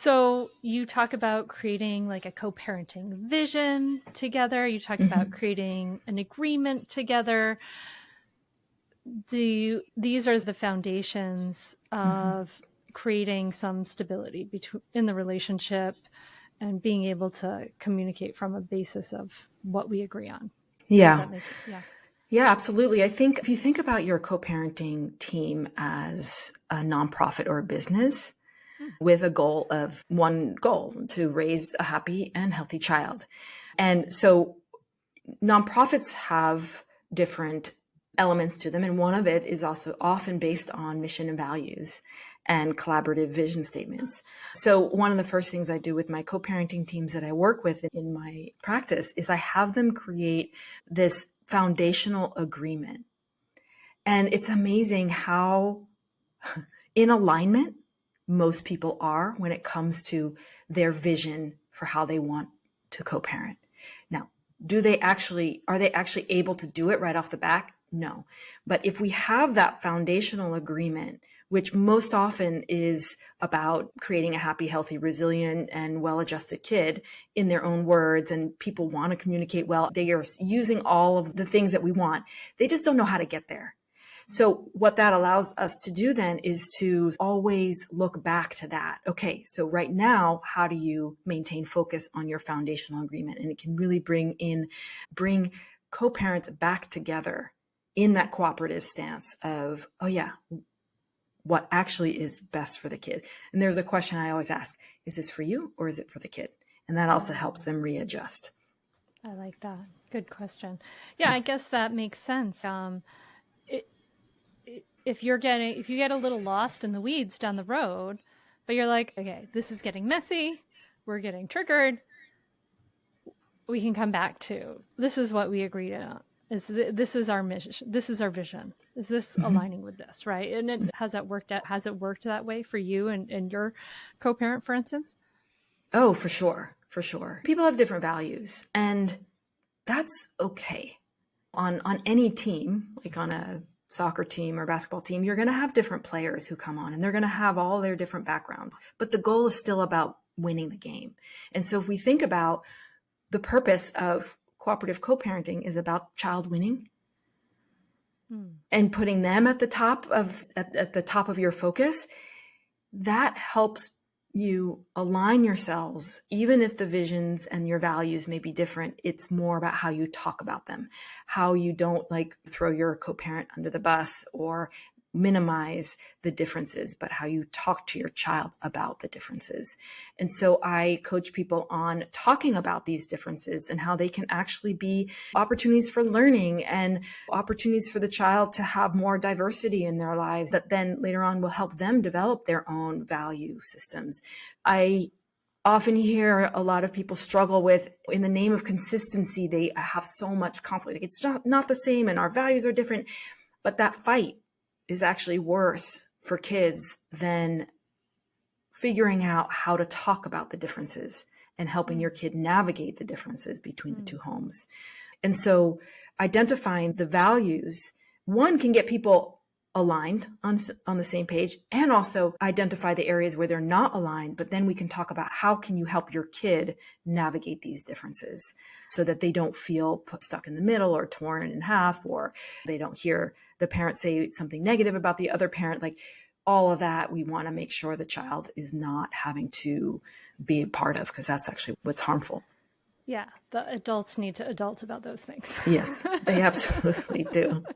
So you talk about creating like a co-parenting vision together. You talk about Mhm. creating an agreement together. These are the foundations Mhm. of creating some stability between in the relationship and being able to communicate from a basis of what we agree on. Does Yeah. that make sense? Yeah. Yeah, absolutely. I think if you think about your co-parenting team as a nonprofit or a business Mm. with a goal of one goal to raise a happy and healthy child. And so nonprofits have different elements to them. And one of it is also often based on mission and values and collaborative vision statements. So one of the first things I do with my co-parenting teams that I work with in my practice is I have them create this foundational agreement. And it's amazing how in alignment most people are when it comes to their vision for how they want to co-parent. Now, are they actually able to do it right off the bat? No. But if we have that foundational agreement, which most often is about creating a happy, healthy, resilient, and well-adjusted kid in their own words, and people want to communicate well, they are using all of the things that we want. They just don't know how to get there. So what that allows us to do then is to always look back to that. Okay, so right now, how do you maintain focus on your foundational agreement? And it can really bring co-parents back together in that cooperative stance of, oh yeah, what actually is best for the kid? And there's a question I always ask, is this for you or is it for the kid? And that also helps them readjust. I like that. Good question. Yeah, I guess that makes sense. It, if you get a little lost in the weeds down the road, but you're like, okay, this is getting messy, we're getting triggered, we can come back to this is what we agreed on. This is our mission, this is our vision, is this Mhm. aligning with this, right? And has it worked that way for you and your co-parent, for instance? Oh, for sure. For sure. People have different values and that's okay. On any team, like on a soccer team or basketball team, you're going to have different players who come on and they're going to have all their different backgrounds, but the goal is still about winning the game. And so if we think about the purpose of cooperative co-parenting is about child winning Hmm. and putting them at the top of your focus, that helps you align yourselves, even if the visions and your values may be different. It's more about how you talk about them, how you don't like throw your co-parent under the bus or minimize the differences, but how you talk to your child about the differences. And so I coach people on talking about these differences and how they can actually be opportunities for learning and opportunities for the child to have more diversity in their lives that then later on will help them develop their own value systems. I often hear a lot of people struggle with, in the name of consistency, they have so much conflict. It's not the same and our values are different, but that fight is actually worse for kids than figuring out how to talk about the differences and helping Hmm. your kid navigate the differences between the Hmm. two homes. And so identifying the values, one can get people aligned on the same page and also identify the areas where they're not aligned. But then we can talk about how can you help your kid navigate these differences so that they don't feel stuck in the middle or torn in half, or they don't hear the parent say something negative about the other parent. Like all of that, we want to make sure the child is not having to be a part of, because that's actually what's harmful. Yeah, the adults need to adult about those things. Yes, they absolutely do.